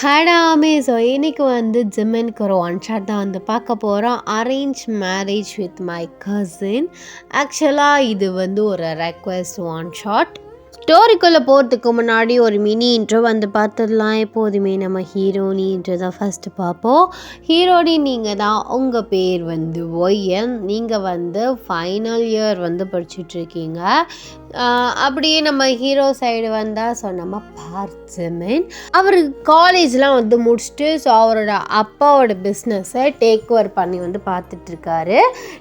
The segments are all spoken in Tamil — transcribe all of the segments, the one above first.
ஹடாமே ஸோ இன்னைக்கு வந்து ஜிம்மினுக்கு ஒரு ஒன் ஷாட் தான் வந்து பார்க்க போகிறோம். Arrange marriage with my cousin. ஆக்சுவலாக இது வந்து ஒரு ரெக்வெஸ்ட் ஒன் ஷாட். ஸ்டோரிக்குள்ளே போகிறதுக்கு முன்னாடி ஒரு மினி இன்ட்ரோ வந்து பார்த்துடலாம். எப்போதுமே நம்ம ஹீரோனி இன்ட்ரோ தான் ஃபஸ்ட்டு பார்ப்போம். ஹீரோனி நீங்கள் தான், உங்கள் பேர் வந்து ஒய்என், நீங்கள் வந்து ஃபைனல் இயர் வந்து படிச்சுட்ருக்கீங்க. அப்படியே நம்ம ஹீரோ சைடு வந்தால் ஸோ நம்ம பார்த்திமன் அவர் காலேஜ்லாம் வந்து முடிச்சுட்டு ஸோ அவரோட அப்பாவோட பிஸ்னஸை டேக் ஓவர் பண்ணி வந்து பார்த்துட்ருக்காரு.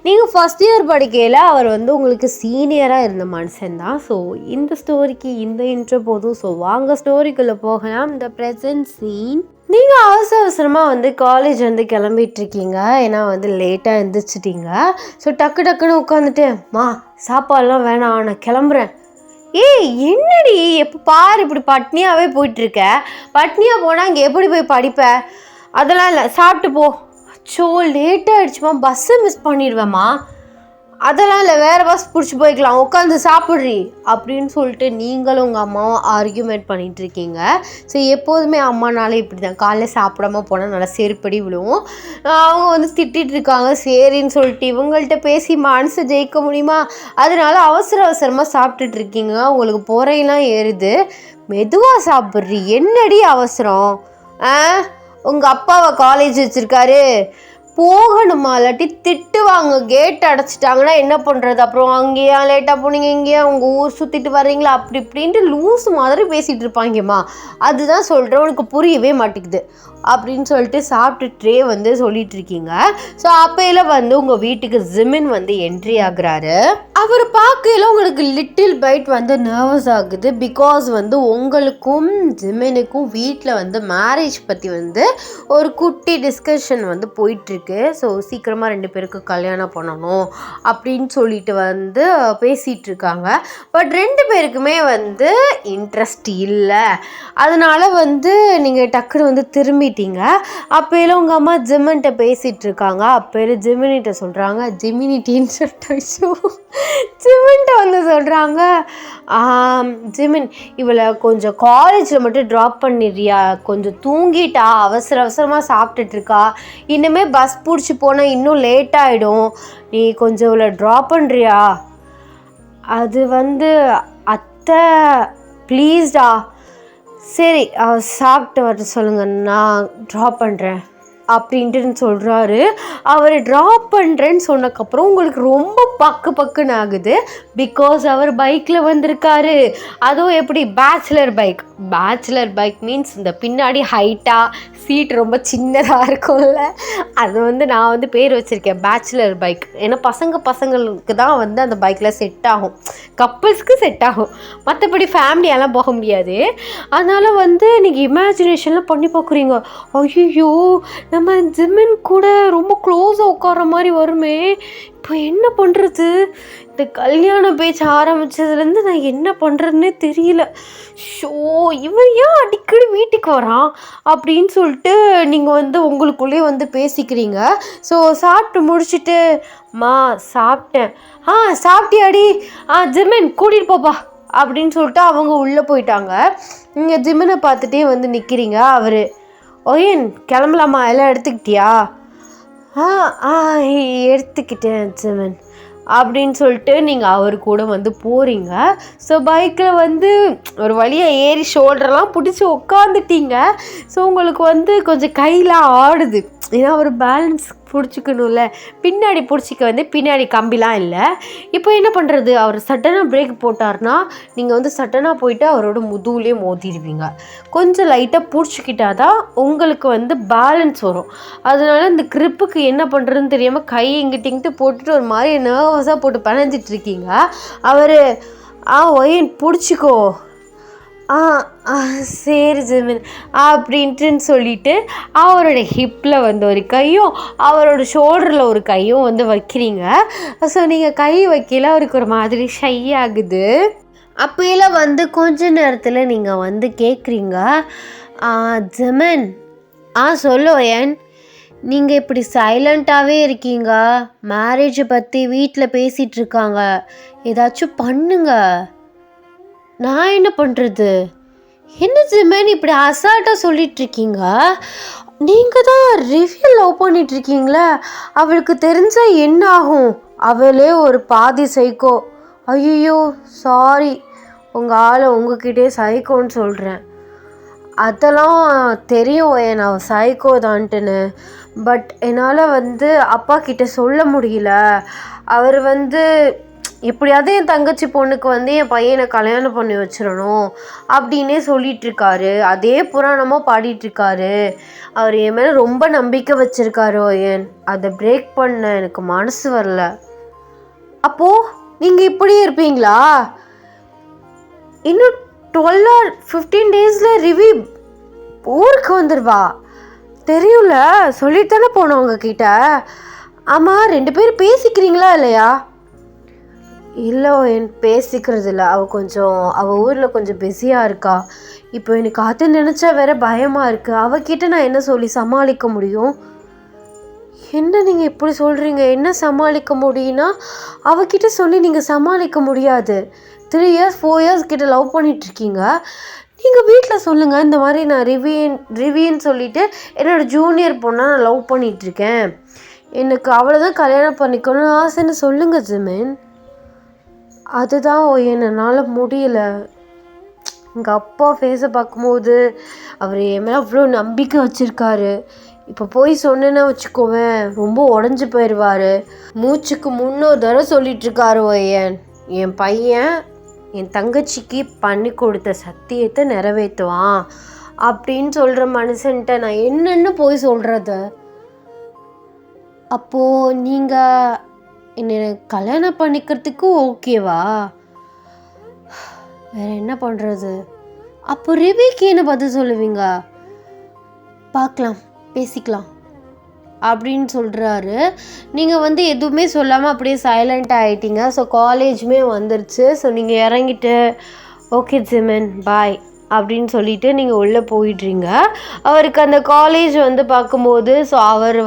நீங்கள் ஃபஸ்ட் இயர் படிக்கையில் அவர் வந்து உங்களுக்கு சீனியராக இருந்த மனுஷன்தான். ஸோ இந்த ஸ்டோரிக்கு இந்த இன்ட்ரோ போதும். ஸோ வாங்க ஸ்டோரிக்குள்ளே போகலாம். இந்த ப்ரெசன்ட் சீன். நீங்கள் அவசரமாக வந்து காலேஜ் வந்து கிளம்பிட்டுருக்கீங்க. ஏன்னா வந்து லேட்டாக எழுந்திரிச்சிட்டிங்க. ஸோ டக்குன்னு உட்காந்துட்டு, மா சாப்பாடெலாம் வேணாம், நான் கிளம்புறேன். ஏய் என்னடி எப்போ பாரு இப்படி பட்னியாகவே போயிட்டுருக்க? பட்னியாக போனால் இங்கே எப்படி போய் படிப்ப? அதெல்லாம் இல்லை, சாப்பிட்டு போ. அச்சோ லேட்டாகிடுச்சுமா, பஸ்ஸை மிஸ் பண்ணிடுவேம்மா. அதெல்லாம் இல்லை, வேறு பஸ் பிடிச்சி போய்க்கலாம், உட்காந்து சாப்பிட்றி அப்படின்னு சொல்லிட்டு நீங்களும் உங்கள் அம்மாவும் ஆர்கியூமெண்ட் பண்ணிகிட்ருக்கீங்க. ஸோ எப்போதுமே அம்மானாலே இப்படி தான், காலைல சாப்பிடாம போனால் நல்லா செருப்படி விழுவும். அவங்க வந்து திட்டிகிட்டு இருக்காங்க. சரின்னு சொல்லிட்டு இவங்கள்ட்ட பேசி மனசை ஜெயிக்க முடியுமா? அதனால அவசரமாக சாப்பிட்டுட்ருக்கீங்க. உங்களுக்கு பொறையெல்லாம் ஏறுது. மெதுவாக சாப்பிட்றி, என்னடி அவசரம்? உங்கள் அப்பாவை காலேஜ் வச்சுருக்காரு, போகணுமா? இல்லாட்டி திட்டுவாங்க. கேட் அடைச்சிட்டாங்கன்னா என்ன பண்ணுறது? அப்புறம் அங்கேயா லேட்டாக போனீங்க, இங்கேயா உங்கள் ஊர் சுற்றிட்டு வர்றீங்களா, அப்படி இப்படின்ட்டு லூஸ் மாதிரி பேசிகிட்டு இருப்பாங்கம்மா. அதுதான் சொல்கிறேன், உனக்கு புரியவே மாட்டேங்குது அப்படின்னு சொல்லிட்டு சாப்பிட்டுட்டே வந்து சொல்லிட்டு இருக்கீங்க. ஸோ அப்பையில் வந்து உங்கள் வீட்டுக்கு ஜிமின் வந்து என்ட்ரி ஆகுறாரு. அவர் பார்க்கையில் உங்களுக்கு லிட்டில் பைட் வந்து நர்வஸ் ஆகுது. பிகாஸ் வந்து உங்களுக்கும் ஜிமினுக்கும் வீட்டில் வந்து மேரேஜ் பற்றி வந்து ஒரு குட்டி டிஸ்கஷன் வந்து போயிட்டுருக்கு. ஸோ சீக்கிரமாக 2 பேருக்கு கல்யாணம் பண்ணணும் அப்படின்னு சொல்லிட்டு வந்து பேசிகிட்டு இருக்காங்க. பட் 2 பேருக்குமே வந்து இன்ட்ரெஸ்ட் இல்லை. அதனால் வந்து நீங்கள் டக்குன்னு வந்து திரும்பிட்டீங்க. அப்போயில உங்கள் அம்மா ஜிமின்கிட்ட பேசிகிட்டு இருக்காங்க. அப்போயில ஜிமினிட்ட சொல்கிறாங்க, ஜிமினிட்டின்னு சொல்லிட்டு ஜிமின்கிட்ட வந்து சொல்கிறாங்க, ஜிமின் இவளை கொஞ்சம் காலேஜில் மட்டும் ட்ராப் பண்ணிடுறியா? கொஞ்சம் தூங்கிட்டா, அவசரமாக சாப்பிட்டுட்ருக்கா, இனிமேல் பஸ் பிடிச்சி போனால் இன்னும் லேட் ஆகிடும், நீ கொஞ்சம் இவளை ட்ராப் பண்ணுறியா? அது வந்து அத்தை ப்ளீஸ்டா. சரி சாப்பிட்டு வர சொல்லுங்கள், நான் ட்ராப் பண்ணுறேன் அப்படின்ட்டு சொல்கிறாரு. அவர் ட்ராப் பண்ணுறேன்னு சொன்னக்கப்புறம் உங்களுக்கு ரொம்ப பக்குன்னு ஆகுது. பிகாஸ் அவர் பைக்கில் வந்திருக்காரு. அதுவும் எப்படி? பேச்சுலர் பைக் மீன்ஸ் இந்த பின்னாடி ஹைட்டாக சீட் ரொம்ப சின்னதாக இருக்கும்ல, அது வந்து நான் வந்து பேர் வச்சுருக்கேன் பேச்சுலர் பைக். ஏன்னா பசங்களுக்கு தான் வந்து அந்த பைக்கில் செட் ஆகும், கப்புள்ஸ்க்கு செட் ஆகும், மற்றபடி ஃபேமிலியெல்லாம் போக முடியாது. அதனால் வந்து நீங்கள் இமேஜினேஷன்லாம் பண்ணி பார்க்குறீங்க. ஐயோ நம்ம ஜிமின் கூட ரொம்ப க்ளோஸாக உட்கார மாதிரி வருமே, இப்போ என்ன பண்ணுறது? இந்த கல்யாண பேச்சு ஆரம்பித்ததுலேருந்து நான் என்ன பண்ணுறதுன்னே தெரியல. ஷோ இவன் ஏன் அடிக்கடி வீட்டுக்கு வரான் அப்படின்னு சொல்லிட்டு நீங்கள் வந்து உங்களுக்குள்ளேயே வந்து பேசிக்கிறீங்க. ஸோ சாப்பிட்டு முடிச்சுட்டு, மா சாப்பிட்டேன். சாப்பிட்டியாடி? ஜிமின் கூட்டிகிட்டு போப்பா அப்படின்னு சொல்லிட்டு அவங்க உள்ளே போயிட்டாங்க. நீங்கள் ஜிமினை பார்த்துட்டே வந்து நிற்கிறீங்க. அவர், ஒயன் கிளம்பலாமா, எல்லாம் எடுத்துக்கிட்டியா? எடுத்துக்கிட்டேன் ஜிமின் அப்படின்னு சொல்லிட்டு நீங்கள் அவர் கூட வந்து போகிறீங்க. ஸோ பைக்கில் வந்து ஒரு வழியாக ஏறி ஷோல்டர்லாம் பிடிச்சி உட்காந்துட்டீங்க. ஸோ உங்களுக்கு வந்து கொஞ்சம் கையெலாம் ஆடுது. ஏன்னா ஒரு பேலன்ஸ் பிடிச்சிக்கணும்ல, பின்னாடி பிடிச்சிக்க வந்து பின்னாடி கம்பிலாம் இல்லை. இப்போ என்ன பண்ணுறது? அவர் சட்டனாக பிரேக் போட்டார்னா நீங்கள் வந்து சட்டனாக போயிட்டு அவரோட முதுகுலேயே மோதிடுவீங்க. கொஞ்சம் லைட்டாக பிடிச்சிக்கிட்டால் தான் உங்களுக்கு வந்து பேலன்ஸ் வரும். அதனால இந்த க்ரிப்புக்கு என்ன பண்ணுறதுன்னு தெரியாமல் கை இங்கிட்டு போட்டுட்டு ஒரு மாதிரி நர்வஸாக போட்டு பிணைஞ்சிட்ருக்கீங்க. அவர், ஒயன் பிடிச்சிக்கோ. சரி ஜிமின் அப்படின்ட்டு சொல்லிவிட்டு அவரோட ஹிப்பில் வந்து ஒரு கையும் அவரோட ஷோல்டரில் ஒரு கையும் வந்து வைக்கிறீங்க. ஸோ நீங்கள் கை வைக்கல, அவருக்கு ஒரு மாதிரி ஷை ஆகுது. அப்போலாம் வந்து கொஞ்ச நேரத்தில் நீங்கள் வந்து கேட்குறீங்க, ஜிமின் சொல்லுவேன், நீங்கள் இப்படி சைலண்ட்டாகவே இருக்கீங்க, மேரேஜை பற்றி வீட்டில் பேசிகிட்ருக்காங்க, ஏதாச்சும் பண்ணுங்க. நான் என்ன பண்ணுறது? என்ன ஜிமன் இப்படி அசால்ட்டாக சொல்லிகிட்ருக்கீங்க? நீங்கள் தான் ரிவ்யூ லவ் பண்ணிகிட்ருக்கீங்களே, அவளுக்கு தெரிஞ்சால் என்ன ஆகும்? அவளே ஒரு பாதி சைக்கோ. ஐயோ சாரி, உங்கள் ஆளை உங்ககிட்டே சைக்கோன்னு சொல்கிறேன். அதெல்லாம் தெரியும் என் அவள் சைக்கோ தான்ட்டுன்னு. பட் என்னால் அப்பா கிட்ட சொல்ல முடியல. அவர் எப்படியாவது என் தங்கச்சி பொண்ணுக்கு என் பையனை கல்யாணம் பண்ணி வச்சிடணும் அப்படின்னே சொல்லிகிட்ருக்காரு. அதே புராணமாக பாடிட்டுருக்காரு. அவர் என் மேலே ரொம்ப நம்பிக்கை வச்சுருக்காரு. ஏன் அதை பிரேக் பண்ண எனக்கு மனசு வரல. அப்போது நீங்கள் இப்படியே இருப்பீங்களா? இன்னும் 12 or 15 டேஸில் ரிவி ஊருக்கு வந்துடுவா. தெரியும்ல, சொல்லிட்டு தானே போனோம் உங்ககிட்ட. ஆமாம், 2 பேரும் பேசிக்கிறீங்களா இல்லையா? இல்லை என் பேசிக்கிறது இல்லை. அவள் ஊரில் கொஞ்சம் பிஸியாக இருக்கா. இப்போ எனக்கு அதை நினச்சா வேற பயமாக இருக்குது. அவகிட்ட நான் என்ன சொல்லி சமாளிக்க முடியும்? என்ன நீங்கள் இப்படி சொல்கிறீங்க? என்ன சமாளிக்க முடியும்னா, அவகிட்ட சொல்லி நீங்கள் சமாளிக்க முடியாது. 3 years 4 years கிட்ட லவ் பண்ணிகிட்ருக்கீங்க. நீங்கள் வீட்டில் சொல்லுங்கள், இந்த மாதிரி நான் ரிவின்னு சொல்லிவிட்டு என்னோடய ஜூனியர் பொண்ணை நான் லவ் பண்ணிகிட்ருக்கேன், எனக்கு அவ்வளோதான் கல்யாணம் பண்ணிக்கணும்னு ஆசைன்னு சொல்லுங்கள் ஜிமின். அதுதான் என்னால் முடியல. எங்கள் அப்பா ஃபேஸை பார்க்கும்போது அவர் என் மேலே அவ்வளோ நம்பிக்கை வச்சுருக்காரு. இப்போ போய் சொன்னேன்னா வச்சுக்கோவேன், ரொம்ப உடஞ்சி போயிடுவார். மூச்சுக்கு 300 தடவை சொல்லிகிட்ருக்காரு. என் பையன் என் தங்கச்சிக்கு பண்ணி கொடுத்த சத்தியத்தை நிறைவேற்றுவான் அப்படின்னு சொல்கிற மனுஷன்ட்ட நான் என்னென்னு போய் சொல்கிறது? அப்போது நீங்கள் என்னை கல்யாணம் பண்ணிக்கிறதுக்கு ஓகேவா? வேறு என்ன பண்ணுறது? அப்போ ரிவிக்கு என்ன பதில் சொல்லுவீங்க? பார்க்கலாம், பேசிக்கலாம் அப்படின்னு சொல்கிறாரு. நீங்கள் எதுவுமே சொல்லாமல் அப்படியே சைலண்ட்டாக ஆகிட்டீங்க. ஸோ காலேஜுமே வந்துருச்சு. ஸோ நீங்கள் இறங்கிட்டு ஓகே ஜிமன் பாய் அப்படின்னு சொல்லிவிட்டு நீங்கள் உள்ளே போயிடுறீங்க. அவருக்கு அந்த காலேஜ் பார்க்கும்போது ஸோ அவர்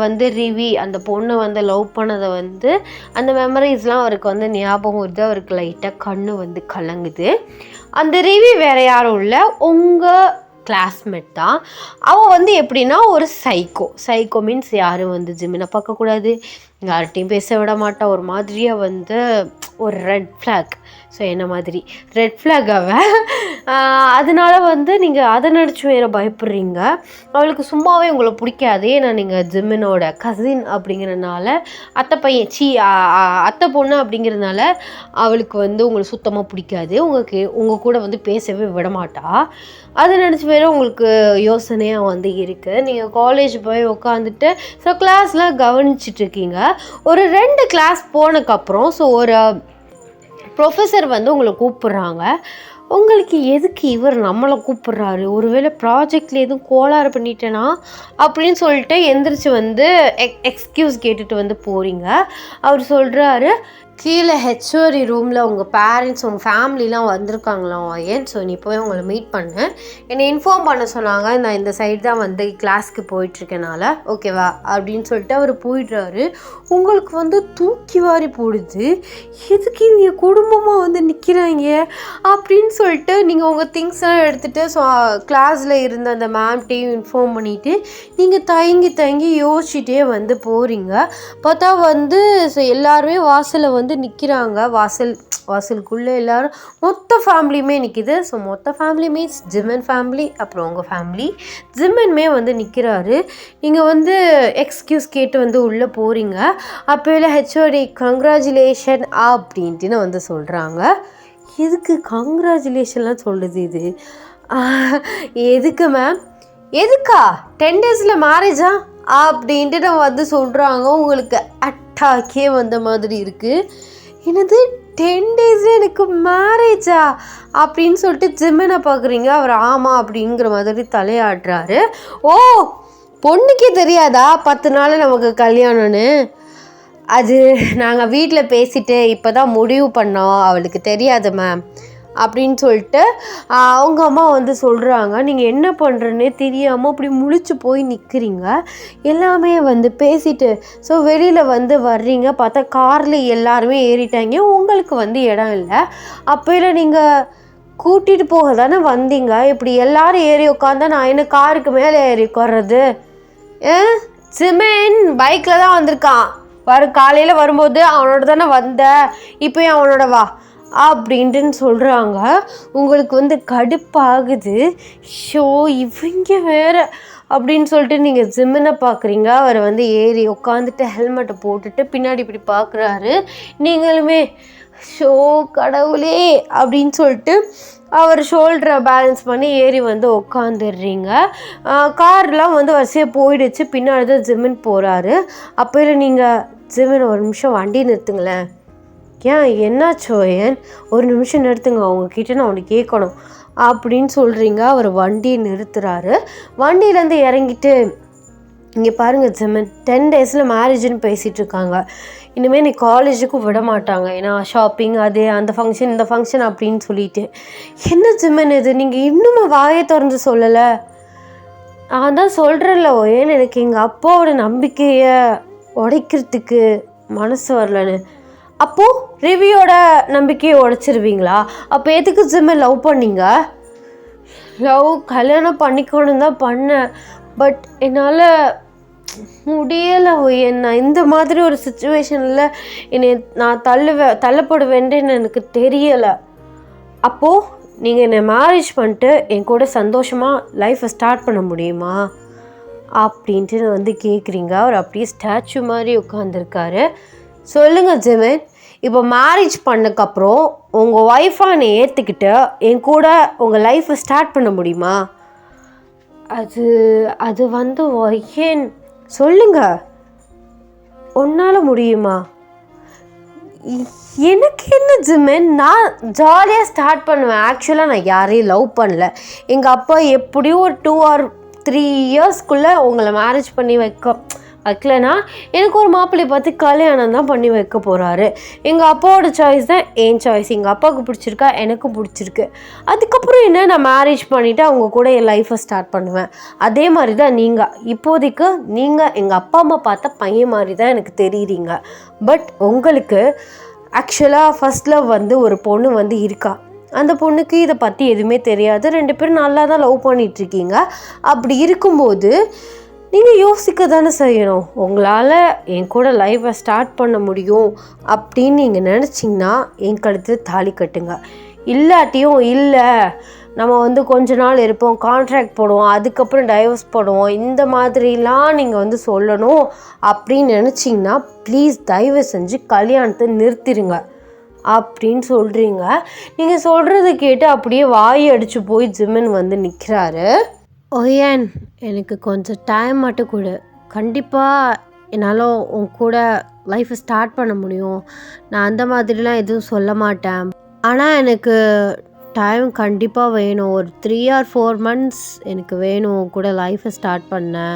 ரிவி அந்த பொண்ணை லவ் பண்ணதை அந்த மெமரிஸ்லாம் அவருக்கு ஞாபகம் வருது. அவருக்கு லைட்டாக கண்ணு கலங்குது. அந்த ரிவி வேறு யாரும் இல்லை, உங்கள் கிளாஸ்மேட் தான். அவள் எப்படின்னா ஒரு சைக்கோ மீன்ஸ் யாரும் ஜிமினை பார்க்கக்கூடாது, யார்கிட்டையும் பேச விட மாட்டா, ஒரு மாதிரியாக ஒரு ரெட் ஃப்ளாக். ஸோ என்ன மாதிரி ரெட் ஃப்ளாக் அவள். அதனால் நீங்கள் அதை நினச்சி வேறு பயப்படுறீங்க. அவளுக்கு சும்மாவே உங்களை பிடிக்காது. ஏன்னா நீங்கள் ஜிமினோட கசின் அப்படிங்கிறனால, அத்தை பொண்ணு அப்படிங்கிறதுனால அவளுக்கு உங்களை சுத்தமாக பிடிக்காது. உங்கள் கூட பேசவே விட மாட்டா. அதை நினச்சி வேறு உங்களுக்கு யோசனையாக இருக்குது. நீங்கள் காலேஜ் போய் உட்காந்துட்டு ஸோ கிளாஸ்லாம் கவனிச்சிட்ருக்கீங்க. ஒரு 2 கிளாஸ் போனதுக்கப்புறம் ஸோ ஒரு ப்ரொஃபஸர் உங்களை கூப்பிட்றாங்க. உங்களுக்கு எதுக்கு இவர் நம்மளை கூப்பிட்றாரு? ஒருவேளை ப்ராஜெக்டில் எதுவும் கோளாறு பண்ணிட்டேனா அப்படின்னு சொல்லிட்டு எந்திரிச்சு எக்ஸ்கியூஸ் கேட்டுட்டு போகிறீங்க. அவர் சொல்கிறாரு, கீழே ஹெச்ஓடி ரூமில் உங்கள் பேரண்ட்ஸ் உங்கள் ஃபேமிலிலாம் வந்திருக்காங்களாம் ஏன், ஸோ நீ போய் உங்களை மீட் பண்ணேன், என்னை இன்ஃபார்ம் பண்ண சொன்னாங்க, நான் இந்த சைடு தான் கிளாஸ்க்கு போயிட்டுருக்கனால ஓகேவா அப்படின்னு சொல்லிட்டு அவர் போயிடுறாரு. உங்களுக்கு தூக்கி வாரி போடுது. எதுக்கு இவங்க குடும்பமாக நிற்கிறாங்க அப்படின்னு சொல்லிட்டு நீங்கள் உங்கள் திங்ஸ்லாம் எடுத்துகிட்டு ஸோ கிளாஸில் இருந்த அந்த மேம்கிட்டையும் இன்ஃபார்ம் பண்ணிவிட்டு நீங்கள் தயங்கி யோசிச்சுட்டே போகிறீங்க. பார்த்தா ஸோ எல்லாருமே வாசலில் நிற்கிறாங்க. வாசலுக்குள்ளே எல்லோரும் மொத்த ஃபேமிலியுமே நிற்கிது. ஸோ மொத்த ஃபேமிலி மீன்ஸ் ஜிமன் ஃபேமிலி, அப்புறம் உங்கள் ஃபேமிலி. ஜிமன்மே நிற்கிறாரு. நீங்கள் எக்ஸ்கியூஸ் கேட்டு உள்ளே போகிறீங்க. அப்போ இல்லை ஹெச்ஓடி கங்க்ராச்சுலேஷன் அப்படின்ட்டு சொல்கிறாங்க. எதுக்கு கங்க்ராச்சுலேஷன்லாம் சொல்லுது இது? எதுக்கு மேம்? எதுக்கா 10 டேஸில் மேரேஜா அப்படின்ட்டு சொல்கிறாங்க. உங்களுக்கு அட்டாக்கே மாதிரி இருக்குது. என்னது 10 டேஸில் எனக்கு மேரேஜா அப்படின்னு சொல்லிட்டு ஜிம்மனை பார்க்குறீங்க. அவர் ஆமாம் அப்படிங்கிற மாதிரி தலையாடுறாரு. ஓ, பொண்ணுக்கே தெரியாதா 10 நாள் நமக்கு கல்யாணம்னு? அது நாங்கள் வீட்டில் பேசிட்டு இப்போ தான் முடிவு பண்ணோம், அவளுக்கு தெரியாது மேம் அப்படின்னு சொல்லிட்டு அவங்க அம்மா சொல்கிறாங்க. நீங்கள் என்ன பண்ணுறன்னே தெரியாமல் அப்படி முழிச்சு போய் நிற்கிறீங்க. எல்லாமே பேசிட்டு ஸோ வெளியில் வர்றீங்க. பார்த்தா காரில் எல்லாருமே ஏறிட்டாங்க. உங்களுக்கு இடம் இல்லை. அப்போல நீங்கள் கூட்டிகிட்டு போக தானே வந்தீங்க, இப்படி எல்லாரும் ஏறி உட்காந்தா நான் என்ன காருக்கு மேலே ஏறி உட்கார்றது? ஜிமின் பைக்கில் தான் வந்திருக்கான், காலையில் வரும்போது அவனோட தானே வந்த, இப்போயும் அவனோட வா அப்படின்ட்டுன்னு சொல்கிறாங்க. உங்களுக்கு வந்து கடுப்பாகுது. ஷோ இவங்க வேறு அப்படின்னு சொல்லிட்டு நீங்கள் ஜிம்மினை பார்க்குறீங்க. அவர் வந்து ஏறி உட்காந்துட்டு ஹெல்மெட்டை போட்டுட்டு பின்னாடி இப்படி பார்க்குறாரு. நீங்களுமே ஷோ கடவுளே அப்படின்னு சொல்லிட்டு அவர் ஷோல்டரை பேலன்ஸ் பண்ணி ஏறி வந்து உட்காந்துடுறீங்க. கார்லாம் வந்து வரிசையாக போயிடுச்சு. பின்னாடி தான் ஜிம்மின் போகிறாரு. அப்போ இல்லை நீங்கள் ஜிம்மின் ஒரு நிமிஷம் வண்டி நிறுத்துங்களேன். ஏன் என்னாச்சோ? ஏன் ஒரு நிமிஷம் நிறுத்துங்க, அவங்கக்கிட்ட நான் ஒன்று கேட்கணும் அப்படின்னு சொல்கிறீங்க. அவர் வண்டியை நிறுத்துறாரு. வண்டியிலேருந்து இறங்கிட்டு இங்கே பாருங்கள் ஜிம்மன், 10 டேஸில் மேரேஜ்னு பேசிகிட்டு இருக்காங்க. இனிமேல் நீ காலேஜுக்கும் விட மாட்டாங்க, ஏன்னா ஷாப்பிங் அது அந்த ஃபங்க்ஷன் இந்த ஃபங்க்ஷன் அப்படின்னு சொல்லிட்டு. என்ன ஜிம்மன் இது, நீங்கள் இன்னும் வாயை திறந்து சொல்லலை? நான் தான் சொல்கிறேன்ல ஏன்னு, எனக்கு எங்கள் அப்பாவோட நம்பிக்கையை உடைக்கிறதுக்கு மனசு வரலன்னு. அப்போது ரிவியோட நம்பிக்கையை உடைச்சிருவீங்களா? அப்போ எதுக்கு ஜிம்மன் லவ் பண்ணீங்க? கல்யாணம் பண்ணிக்கணும் தான் பண்ணேன், பட் என்னால் முடியலை. என்ன இந்த மாதிரி ஒரு சுச்சுவேஷனில் என்னை நான் தள்ளப்படுவேன்னு எனக்கு தெரியலை. அப்போது நீங்கள் என்னை மேரேஜ் பண்ணிட்டு என் கூட சந்தோஷமாக லைஃப்பை ஸ்டார்ட் பண்ண முடியுமா அப்படின்ட்டு வந்து கேட்குறீங்க. அவர் அப்படியே ஸ்டாச்சு மாதிரி உட்காந்துருக்காரு. சொல்லுங்கள் ஜிமின், இப்போ மேரேஜ் பண்ணக்கப்புறம் உங்கள் ஒய்ஃபாக என்னை ஏற்றுக்கிட்டு என் கூட உங்கள் லைஃப்பை ஸ்டார்ட் பண்ண முடியுமா? அது வந்து ஏன் சொல்லுங்க, உன்னால் முடியுமா? எனக்கு என்ன ஜிமின், நான் ஜாலியாக ஸ்டார்ட் பண்ணுவேன். ஆக்சுவலாக நான் யாரையும் லவ் பண்ணல. எங்கள் அப்பா எப்படியும் ஒரு 2 or 3 இயர்ஸ்க்குள்ளே உங்களை மேரேஜ் பண்ணி வைக்கலனா எனக்கு ஒரு மாப்பிள்ளையை பார்த்து கல்யாணம் தான் பண்ணி வைக்க போகிறாரு. எங்கள் அப்பாவோட சாய்ஸ் தான் என் சாய்ஸ். எங்கள் அப்பாவுக்கு பிடிச்சிருக்கா, எனக்கும் பிடிச்சிருக்கு. அதுக்கப்புறம் என்ன, நான் மேரேஜ் பண்ணிவிட்டு அவங்க கூட என் லைஃப்பை ஸ்டார்ட் பண்ணுவேன். அதே மாதிரி தான் நீங்கள். இப்போதைக்கு நீங்கள் எங்கள் அப்பா அம்மா பார்த்த பையன் மாதிரி தான் எனக்கு தெரியுறீங்க. பட் உங்களுக்கு ஆக்சுவலாக ஃபர்ஸ்ட் லவ் வந்து ஒரு பொண்ணு வந்து இருக்கா. அந்த பொண்ணுக்கு இதை பற்றி எதுவுமே தெரியாது. 2 பேரும் நல்லா தான் லவ் பண்ணிகிட்ருக்கீங்க. அப்படி இருக்கும்போது நீங்கள் யோசிக்க தானே செய்யணும். உங்களால் என் கூட லைஃப்பை ஸ்டார்ட் பண்ண முடியும் அப்படின்னு நீங்கள் நினச்சிங்கன்னா என் கழுத்தில் தாலி கட்டுங்க. இல்லாட்டியும் இல்லை, நம்ம வந்து கொஞ்ச நாள் இருப்போம், கான்ட்ராக்ட் போடுவோம், அதுக்கப்புறம் டைவர்ஸ் போடுவோம், இந்த மாதிரிலாம் நீங்கள் வந்து சொல்லணும் அப்படின்னு நினச்சிங்கன்னா ப்ளீஸ் தயவு செஞ்சு கல்யாணத்தை நிறுத்திடுங்க அப்படின்னு சொல்கிறீங்க. நீங்கள் சொல்கிறத கேட்டு அப்படியே வாய் அடித்து போய் ஜிமின் வந்து நிற்கிறாரு. ஓயன், எனக்கு கொஞ்சம் டைம் மட்டும் கொடு. கண்டிப்பாக என்னால் உன் கூட லைஃப்பை ஸ்டார்ட் பண்ண முடியும். நான் அந்த மாதிரிலாம் எதுவும் சொல்ல மாட்டேன். ஆனால் எனக்கு டைம் கண்டிப்பாக வேணும். ஒரு 3 or 4 months எனக்கு வேணும் உன் கூட லைஃப்பை ஸ்டார்ட் பண்ண.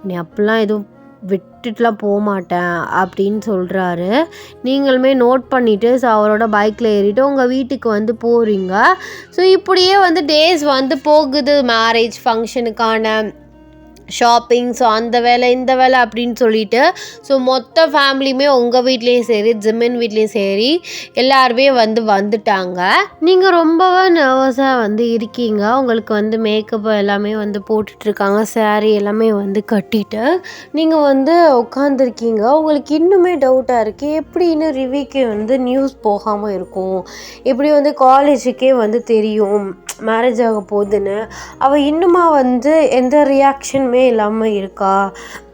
நீ அப்படிலாம் எதுவும் விட்டுட்டுலாம் போக மாட்டேன் அப்படின்னு சொல்கிறாரு. நீங்களுமே நோட் பண்ணிவிட்டு அவரோட பைக்கில் ஏறிட்டு உங்கள் வீட்டுக்கு வந்து போகிறீங்க. ஸோ இப்படியே வந்து டேஸ் வந்து போகுது. மேரேஜ் ஃபங்க்ஷனுக்கான ஷாப்பிங், ஸோ அந்த வேலை இந்த வேலை அப்படின்னு சொல்லிட்டு ஸோ மொத்த ஃபேமிலியுமே உங்கள் வீட்லேயும் சரி ஜிமின் வீட்லேயும் சரி எல்லாருமே வந்துட்டாங்க. நீங்கள் ரொம்பவே நர்வஸாக வந்து இருக்கீங்க. உங்களுக்கு வந்து மேக்கப் எல்லாமே வந்து போட்டுட்ருக்காங்க, சாரீ எல்லாமே வந்து கட்டிட்டு நீங்கள் வந்து உட்காந்துருக்கீங்க. உங்களுக்கு இன்னுமே டவுட்டாக இருக்குது, எப்படி இன்னும் ரிவிக்கு வந்து நியூஸ் போகாமல் இருக்கும், எப்படி வந்து காலேஜுக்கே வந்து தெரியும் மேரேஜ் ஆக போகுதுன்னு. அவள் இன்னுமா வந்து எந்த ரியாக்ஷனுமே இல்லாமல் இருக்கா?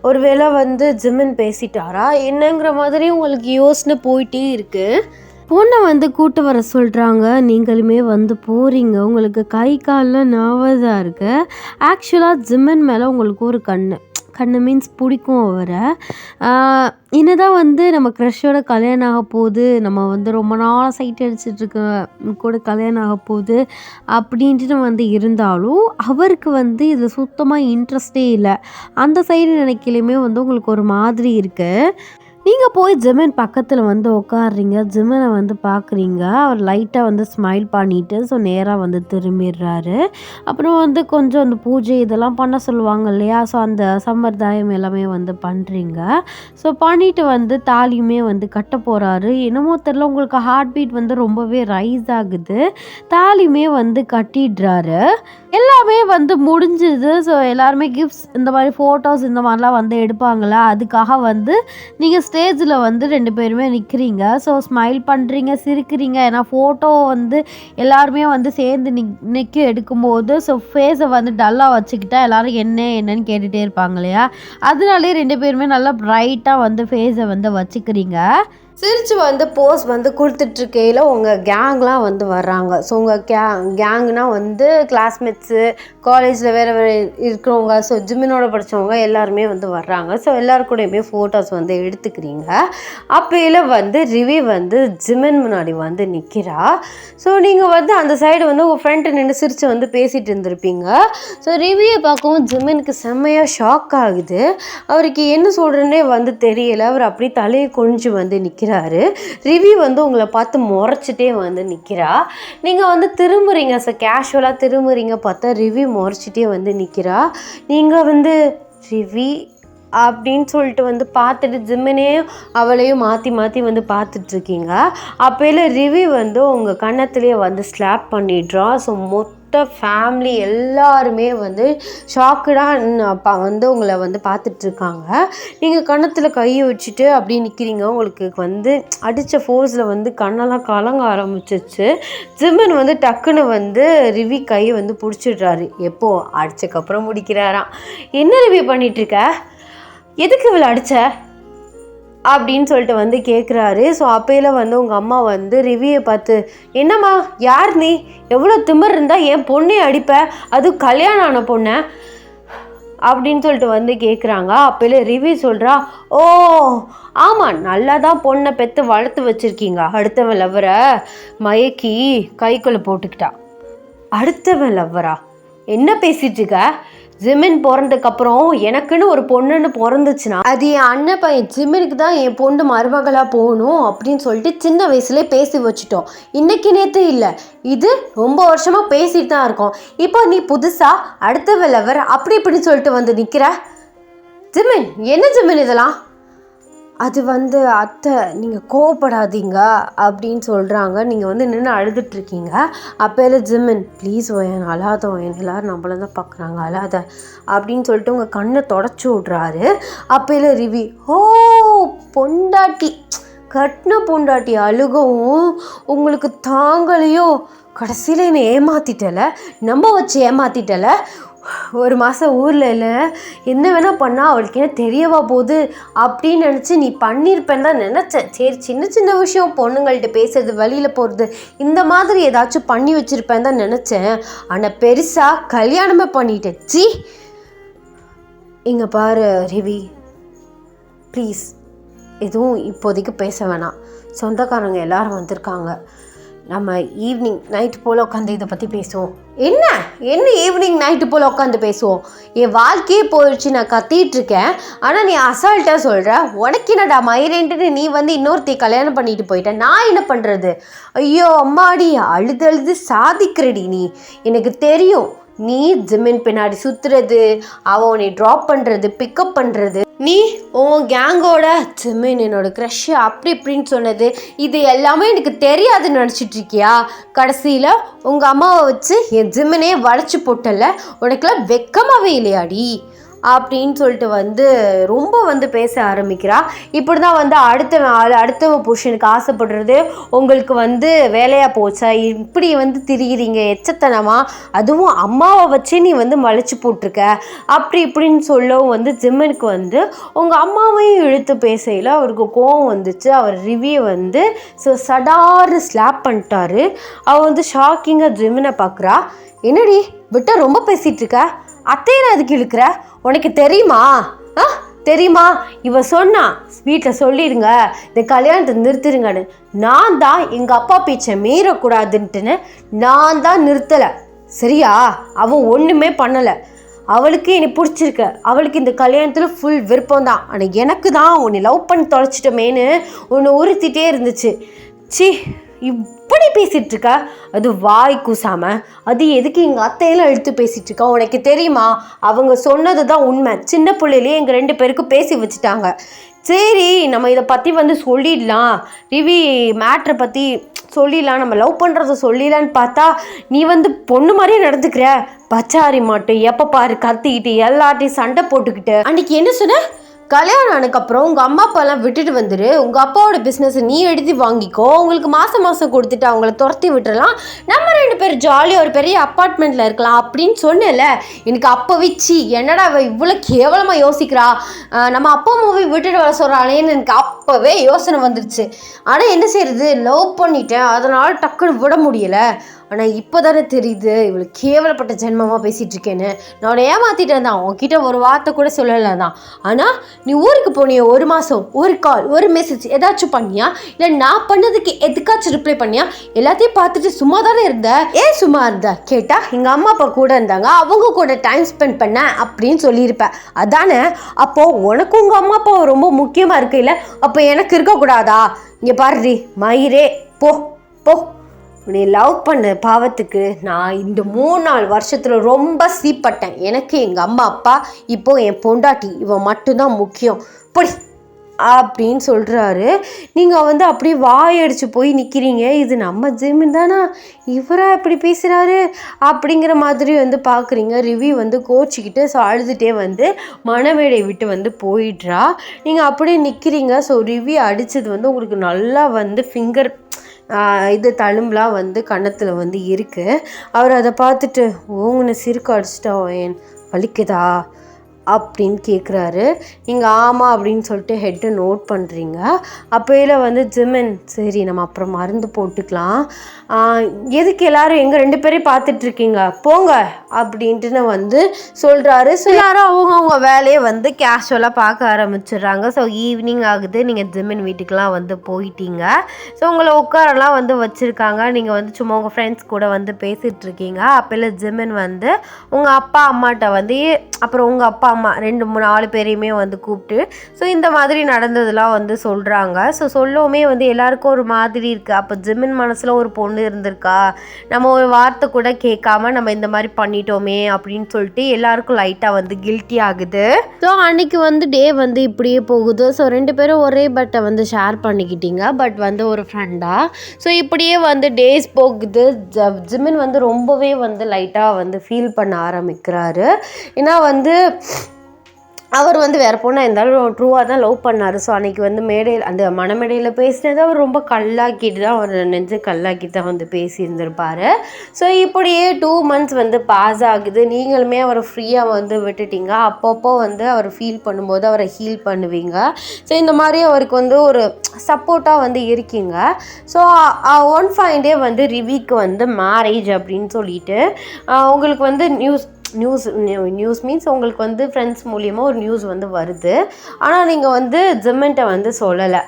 ஒருவேளை வந்து ஜிமின் பேசிட்டாரா என்னங்கிற மாதிரி உங்களுக்கு யோசனை போயிட்டே இருக்குது. பொண்ணை வந்து கூட்டு வர சொல்கிறாங்க. நீங்களுமே வந்து போகிறீங்க. உங்களுக்கு கை காலில் நர்வஸாக இருக்குது. ஆக்சுவலாக ஜிமின் மேலே உங்களுக்கு ஒரு கண்ணு மீன்ஸ் பிடிக்கும் அவரை. என்னதான் வந்து நம்ம க்ரஷோட கல்யாணம் ஆக போகுது, நம்ம வந்து ரொம்ப நாளாக சைட் அடிச்சிட்ருக்க கூட கல்யாணம் ஆக போகுது அப்படின்ட்டு வந்து இருந்தாலும் அவருக்கு வந்து இதில் சுத்தமாக இன்ட்ரெஸ்டே இல்லை. அந்த சைடு நினைக்கலையுமே வந்து உங்களுக்கு ஒரு மாதிரி இருக்குது. நீங்கள் போய் ஜிமின் பக்கத்தில் வந்து உட்காடுறீங்க. ஜிமினை வந்து பார்க்குறீங்க. அவர் லைட்டாக வந்து ஸ்மைல் பண்ணிவிட்டு ஸோ நேராக வந்து திரும்பிடுறாரு. அப்புறம் வந்து கொஞ்சம் அந்த பூஜை இதெல்லாம் பண்ண சொல்லுவாங்க இல்லையா, ஸோ அந்த சம்பிரதாயம் எல்லாமே வந்து பண்ணுறீங்க. ஸோ பண்ணிவிட்டு வந்து தாலியுமே வந்து கட்ட போகிறாரு. என்னமோ தெரில, உங்களுக்கு ஹார்ட் பீட் வந்து ரொம்பவே ரைஸ் ஆகுது. தாலியுமே வந்து கட்டிடுறாரு. எல்லாமே வந்து முடிஞ்சிருது. ஸோ எல்லாருமே கிஃப்ட்ஸ் இந்த மாதிரி ஃபோட்டோஸ் இந்த மாதிரிலாம் வந்து எடுப்பாங்களா, அதுக்காக வந்து நீங்கள் ஸ்டேஜில் வந்து 2 பேருமே நிற்கிறீங்க. ஸோ ஸ்மைல் பண்ணுறீங்க, சிரிக்கிறீங்க. ஏன்னா ஃபோட்டோ வந்து எல்லாருமே வந்து சேர்ந்து நிற்க எடுக்கும்போது ஸோ ஃபேஸை வந்து டல்லாக வச்சுக்கிட்டா எல்லோரும் என்னன்னு கேட்டுகிட்டே இருப்பாங்க இல்லையா, அதனாலே 2 பேருமே நல்லா ப்ரைட்டாக வந்து ஃபேஸை வந்து வச்சுக்கிறீங்க. சிரித்து வந்து போஸ் வந்து கொடுத்துட்ருக்கையில் உங்கள் கேங்லாம் வந்து வர்றாங்க. ஸோ உங்கள் கேங்னால் வந்து கிளாஸ்மேட்ஸு, காலேஜில் வேறு இருக்கிறவங்க, ஸோ ஜிமினோட படித்தவங்க எல்லாருமே வந்து வர்றாங்க. ஸோ எல்லாருக்கூடையுமே ஃபோட்டோஸ் வந்து எடுத்துக்கிறீங்க. அப்போயில் வந்து ரிவி வந்து ஜிமின் முன்னாடி வந்து நிற்கிறா. ஸோ நீங்கள் வந்து அந்த சைடு வந்து உங்கள் ஃப்ரெண்டு நின்று சிரித்து வந்து பேசிகிட்டு இருந்திருப்பீங்க. ஸோ ரிவியை பார்க்கவும் ஜிமினுக்கு செம்மையாக ஷாக் ஆகுது. அவருக்கு என்ன சொல்கிறேன்னே வந்து தெரியலை. அவர் அப்படியே தலையை குனிஞ்சு வந்து நிற்கிறார். ரிவி வந்து உங்களை பார்த்து முறைச்சிட்டே வந்து நிற்கிறா. நீங்கள் வந்து திரும்புறீங்க, ஸோ கேஷுவலாக திரும்புறீங்க, பார்த்தா ரிவி முறைச்சிட்டே வந்து நிற்கிறா. நீங்கள் வந்து ரிவி அப்படின்னு சொல்லிட்டு வந்து பார்த்துட்டு ஜிமினையும் அவளையும் மாற்றி மாற்றி வந்து பார்த்துட்ருக்கீங்க. அப்போல ரிவி வந்து உங்கள் கன்னத்துலேயே வந்து ஸ்லாப் பண்ணிடுறா. ஸோ மொத்த ஃபேமிலி எல்லாருமே வந்து ஷாக்குடாக வந்து உங்களை வந்து பார்த்துட்ருக்காங்க. நீங்கள் கன்னத்தில் கையை வச்சுட்டு அப்படி நிற்கிறீங்க. உங்களுக்கு வந்து அடித்த ஃபோர்ஸில் வந்து கண்ணெல்லாம் கலங்க ஆரம்பிச்சிச்சு. ஜிமின் வந்து டக்குன்னு வந்து ரிவி கையை வந்து பிடிச்சிடுறாரு. எப்போ அடிச்சக்கப்புறம் முடிக்கிறாராம். என்ன ரிவி பண்ணிகிட்ருக்க, எதுக்கு இவளை அடித்த அப்படின்னு சொல்லிட்டு வந்து கேட்குறாரு. ஸோ அப்போயில் வந்து உங்கள் அம்மா வந்து ரிவியை பார்த்து, என்னம்மா யார் நீ, எவ்வளோ திமிர் இருந்தால் என் பொண்ணே அடிப்ப, அது கல்யாணம் ஆன பொண்ணை அப்படின்னு சொல்லிட்டு வந்து கேட்குறாங்க. அப்போயில் ரிவி சொல்கிறா, ஓ ஆமாம், நல்லா தான் பொண்ணை பெற்று வளர்த்து வச்சுருக்கீங்க, அடுத்தவன் லவ்வரை மயக்கி கைக்குள்ளே போட்டுக்கிட்டா. அடுத்தவன் லவ்வரா, என்ன பேசிகிட்டு இருக்க? ஜிமின் பிறந்ததுக்கப்புறம் எனக்குன்னு ஒரு பொண்ணுன்னு பிறந்துச்சுன்னா அது என் அண்ணன் பையன் ஜிமினுக்கு தான் என் பொண்ணு மருமகளாக போகணும் அப்படின்னு சொல்லிட்டு சின்ன வயசுலேயே பேசி வச்சுட்டோம். இன்றைக்கி நேற்று இல்லை, இது ரொம்ப வருஷமாக பேசிட்டு தான் இருக்கோம். இப்போ நீ புதுசாக அடுத்த லவர் அப்படி இப்படின்னு சொல்லிட்டு வந்து நிற்கிற. ஜிமின், என்ன ஜிமின் இதெல்லாம்? அது வந்து அத்தை, நீங்கள் கோவப்படாதீங்க அப்படின்னு சொல்கிறாங்க. நீங்கள் வந்து நின்று அழுதுட்ருக்கீங்க. அப்போல ஜிமின், ப்ளீஸ் ஓயன் அழாத, ஓயன் எல்லோரும் நம்மள தான் பார்க்குறாங்க, அழாத அப்படின்னு சொல்லிட்டு உங்கள் கண்ணை தொடச்சி விட்றாரு. அப்போல ரிவி, ஓ பொண்டாட்டி, கட்டின பொண்டாட்டி அழுகவும் உங்களுக்கு தாங்கலையோ, கடைசியில் என்னை ஏமாற்றிட்டல, நம்ப வச்சு ஏமாற்றிட்டல, ஒரு மாதம் ஊரில் இல்லை, என்ன வேணால் பண்ணால் அவளுக்கு என்ன தெரியவா போகுது அப்படின்னு நினச்சி நீ பண்ணியிருப்பேன்னு தான் நினச்சேன். சரி, சின்ன சின்ன விஷயம், பொண்ணுங்கள்கிட்ட பேசுறது, வழியில் போகிறது, இந்த மாதிரி ஏதாச்சும் பண்ணி வச்சுருப்பேன் தான் நினச்சேன். ஆனால் பெருசாக கல்யாணமே பண்ணிட்டேன். சி, இங்கே பாரு ரிவி, ப்ளீஸ் எதுவும் இப்போதைக்கு பேச வேணாம். சொந்தக்காரங்க எல்லோரும் வந்திருக்காங்க. நம்ம ஈவினிங் நைட்டு போல் உட்காந்து இதை பற்றி பேசுவோம். என்ன ஈவினிங் நைட்டு போல் உட்காந்து பேசுவோம்? என் வாழ்க்கையே போயிடுச்சு, நான் கத்திகிட்ருக்கேன், ஆனால் நீ அசால்ட்டாக சொல்கிற. உனக்கு என்னடா மயிரேன்ட்டு நீ வந்து இன்னொருத்தி கல்யாணம் பண்ணிட்டு போயிட்டேன், நான் என்ன பண்ணுறது? ஐயோ அம்மாடி, அழுது சாதிக்கிறடி நீ. எனக்கு தெரியும் நீ ஜிமின் பின்னாடி சுற்றுறது, அவன் உன்னை ட்ராப் பண்ணுறது, பிக்கப் பண்ணுறது, நீ உன் கேங்கோட ஜிமின் என்னோட க்ரஷ் அப்படி இப்படின்னு சொன்னது, இது எல்லாமே எனக்கு தெரியாதுன்னு நினச்சிட்ருக்கியா? கடைசியில் உங்கள் அம்மாவை வச்சு என் ஜிமினே வளைச்சி போட்டல, உனக்குலாம் வெக்கமாகவே இல்லையாடி அப்படின்னு சொல்லிட்டு வந்து ரொம்ப வந்து பேச ஆரம்பிக்கிறா. இப்படி தான் வந்து அடுத்தவ புருஷனுக்கு ஆசைப்படுறது உங்களுக்கு வந்து வேலையாக போச்சா? இப்படி வந்து திரிகிறீங்க எச்சத்தனமாக, அதுவும் அம்மாவை வச்சு நீ வந்து மலைச்சு போட்டிருக்க அப்படி இப்படின்னு சொல்லவும் வந்து ஜிம்மனுக்கு வந்து உங்கள் அம்மாவையும் இழுத்து பேசையில் அவருக்கு கோவம் வந்துச்சு. அவர் ரிவியை வந்து சடார்னு ஸ்லாப் பண்ணிட்டாரு. அவள் வந்து ஷாக்கிங்காக ஜிம்மனை பார்க்குறா. என்னடி விட்டா ரொம்ப பேசிகிட்டு இருக்க, அத்தையை அதுக்கு இழுக்கிற, உனக்கு தெரியுமா இவ சொன்னா வீட்டில் சொல்லிடுங்க, இந்த கல்யாணத்தை நிறுத்திடுங்கன்னு. நான் தான் எங்கள் அப்பா பேச்சை மீறக்கூடாதுன்ட்டுன்னு நான் தான் நிறுத்தலை, சரியா? அவன் ஒன்றுமே பண்ணலை. அவளுக்கு என்னை பிடிச்சிருக்கு, அவளுக்கு இந்த கல்யாணத்தில் ஃபுல் விருப்பம் தான். ஆனால் எனக்கு தான் உன்னை லவ் பண்ணி தொலைச்சிட்டோமேனு ஒன்று உறுத்திட்டே இருந்துச்சு. சி, இப்படி பேசிகிட்டு இருக்கா? அது வாய் கூசாமல் அது எதுக்கு எங்கள் அத்தையெல்லாம் எடுத்து பேசிகிட்டு இருக்கா? உனக்கு தெரியுமா, அவங்க சொன்னது தான் உண்மை. சின்ன பிள்ளையிலே எங்கள் 2 பேருக்கும் பேசி வச்சுட்டாங்க. சரி, நம்ம இதை பற்றி சொல்லிடலாம், ரிவி மேட்ரை பற்றி சொல்லிடலாம், நம்ம லவ் பண்ணுறத சொல்லிடலான்னு பார்த்தா நீ பொண்ணு மாதிரியே நடந்துக்கிற. பச்சாரி மாட்டோம், எப்போ பாரு கத்திக்கிட்டு எல்லாத்தையும் சண்டை போட்டுக்கிட்டு. அன்றைக்கி என்ன சொன்ன? கல்யாணம் ஆனதுக்கப்புறம் உங்கள் அம்மா அப்பாலாம் விட்டுட்டு வந்துடு, உங்கள் அப்பாவோட பிஸ்னஸை நீ எழுதி வாங்கிக்கோ, உங்களுக்கு மாதம் கொடுத்துட்டு அவங்கள துரத்தி விட்டுறலாம், நம்ம 2 பேர் ஜாலியாக ஒரு பெரிய அப்பார்ட்மெண்ட்டில் இருக்கலாம் அப்படின்னு சொன்னேன்ல. எனக்கு அப்போ வச்சு என்னடா இவ்வளோ கேவலமாக யோசிக்கிறா, நம்ம அப்பா அம்மாவை விட்டுட்டு வர சொல்கிறாளேன்னு எனக்கு அப்போவே யோசனை வந்துடுச்சு. ஆனால் என்ன செய்யறது, லவ் பண்ணிட்டேன், அதனால் டக்குன்னு விட முடியலை. ஆனால் இப்போ தானே தெரியுது இவ்வளோ கேவலப்பட்ட ஜென்மமாக பேசிகிட்டு இருக்கேன்னு. நான் உன்னை ஏமாற்றிட்டேன் தான், உன்கிட்ட ஒரு வார்த்தை கூட சொல்லலை தான். ஆனால் நீ ஊருக்கு போனிய 1 மாதம் ஒரு கால் ஒரு மெசேஜ் ஏதாச்சும் பண்ணியா, இல்லை நான் பண்ணதுக்கு எதுக்காச்சும் ரிப்ளை பண்ணியா? எல்லாத்தையும் பார்த்துட்டு சும்மா தானே இருந்த. ஏன் சும்மா இருந்த கேட்டால் எங்கள் அம்மா அப்பா கூட இருந்தாங்க, அவங்க கூட டைம் ஸ்பெண்ட் பண்ண அப்படின்னு சொல்லியிருப்பேன். அதானே? அப்போது உனக்கு உங்கள் அம்மா அப்பா ரொம்ப முக்கியமாக இருக்கு இல்லை, அப்போ எனக்கு இருக்கக்கூடாதா? இங்கே பாருடி மயிரே, போ போ. உன்னை லவ் பண்ண பாவத்துக்கு நான் இந்த 3-4 வருஷத்தில் ரொம்ப சீப்பட்டேன். எனக்கு எங்கள் அம்மா அப்பா, இப்போது என் பொண்டாட்டி, இவன் மட்டும்தான் முக்கியம் படி அப்படின்னு சொல்கிறாரு. நீங்கள் அப்படியே வாயடிச்சு போய் நிற்கிறீங்க. இது நம்ம ஜிமின் தானா, இவராக இப்படி பேசுகிறாரு அப்படிங்கிற மாதிரி பார்க்குறீங்க. ரிவி கோச்சிக்கிட்டு ஸோ அழுதுகிட்டே மணமேடை விட்டு போயிடுறா. நீங்கள் அப்படியே நிற்கிறீங்க. ஸோ ரிவி அடித்தது உங்களுக்கு நல்லா ஃபிங்கர் இது தழும்புலாம் கன்னத்தில் இருக்குது. அவர் அதை பார்த்துட்டு ஓங்கனை சிறுக்கு அடிச்சிட்டா ஏன் வலிக்குதா அப்படின்னு கேட்குறாரு. நீங்கள் ஆமாம் அப்படின்னு சொல்லிட்டு ஹெட்டை நோட் பண்ணுறீங்க. அப்போயில் ஜிமின், சரி நம்ம அப்புறம் மருந்து போட்டுக்கலாம், எதுக்கு எல்லோரும் எங்கள் 2 பேரையும் பார்த்துட்ருக்கீங்க போங்க அப்படின்ட்டு சொல்கிறாரு. ஸோ எல்லாரும் அவங்க வேலையை கேஷுவலாக பார்க்க ஆரம்பிச்சிடுறாங்க. ஸோ ஈவினிங் ஆகுது, நீங்கள் ஜிமின் வீட்டுக்கெலாம் போயிட்டீங்க. ஸோ உங்களை உட்காரெல்லாம் வச்சுருக்காங்க. நீங்கள் சும்மா உங்கள் ஃப்ரெண்ட்ஸ் கூட பேசிகிட்ருக்கீங்க. அப்போயில் ஜிமின் உங்கள் அப்பா அம்மாட்ட அப்புறம் உங்கள் அப்பா அம்மா 2-3-4 பேரையுமே கூப்பிட்டு ஸோ இந்த மாதிரி நடந்ததெல்லாம் சொல்கிறாங்க. ஸோ சொல்லவுமே எல்லாருக்கும் ஒரு மாதிரி இருக்குது. அப்போ ஜிமின் மனசில் ஒரு பொண்ணு இருந்திருக்கா, நம்ம ஒரு வார்த்தை கூட கேட்காம நம்ம இந்த மாதிரி பண்ணிட்டோமே அப்படின்னு சொல்லிட்டு எல்லாருக்கும் லைட்டாக கில்ட்டி ஆகுது. ஸோ அன்றைக்கி டே இப்படியே போகுது. ஸோ 2 பேரும் ஒரே பட்டை ஷேர் பண்ணிக்கிட்டீங்க, பட் ஒரு ஃப்ரெண்டாக. ஸோ இப்படியே டேஸ் போகுது. ஜிமின் ரொம்பவே லைட்டாக ஃபீல் பண்ண ஆரம்பிக்கிறாரு. ஏன்னா அவர் வேறு பொண்ணாக இருந்தாலும் ட்ரூவாக தான் லவ் பண்ணார். ஸோ அன்றைக்கி மேடையில் அந்த மணமேடையில் பேசினது அவர் ரொம்ப கல்லாக்கிட்டு தான், அவர் நெஞ்சு கல்லாக்கிட்டு தான் பேசியிருந்திருப்பார். ஸோ இப்படியே 2 months பாஸ் ஆகுது. நீங்களுமே அவரை ஃப்ரீயாக விட்டுட்டீங்க. அப்பப்போ அவர் ஃபீல் பண்ணும்போது அவரை ஹீல் பண்ணுவீங்க. ஸோ இந்த மாதிரி அவருக்கு ஒரு சப்போர்ட்டாக இருக்கீங்க. ஸோ ஒன் ஃபைன் டே ரிவிக்கு மேரேஜ் அப்படின்னு சொல்லிட்டு உங்களுக்கு நியூஸ் மீன்ஸ் உங்களுக்கு ஃப்ரெண்ட்ஸ் மூலியமாக ஒரு நியூஸ் வருது. ஆனால் நீங்கள் ஜிம்மின்ட்ட சொல்லலை.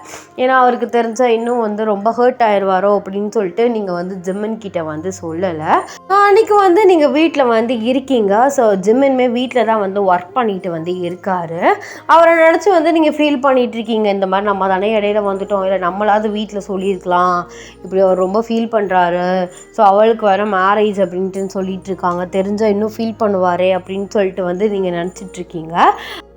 ஏன்னா அவருக்கு தெரிஞ்சால் இன்னும் ரொம்ப ஹர்ட் ஆயிடுவாரோ அப்படின்னு சொல்லிட்டு நீங்கள் ஜிம்மின் கிட்ட சொல்லலை. அன்றைக்கி நீங்கள் வீட்டில் இருக்கீங்க. ஸோ ஜிம்மின்மே வீட்டில் தான் ஒர்க் பண்ணிட்டு இருக்காரு. அவரை நினச்சி நீங்கள் ஃபீல் பண்ணிகிட்ருக்கீங்க, இந்த மாதிரி நம்ம தானே இடையில வந்துட்டோம், இல்லை நம்மளாவது வீட்டில் சொல்லியிருக்கலாம், இப்படி அவர் ரொம்ப ஃபீல் பண்ணுறாரு. ஸோ அவளுக்கு வர மேரேஜ் அப்படின்ட்டு சொல்லிட்டு இருக்காங்க, தெரிஞ்சால் இன்னும் ஃபீல் பண்ணுவாரே அப்படின்னு சொல்லிட்டு நீங்கள் நினச்சிட்ருக்கீங்க.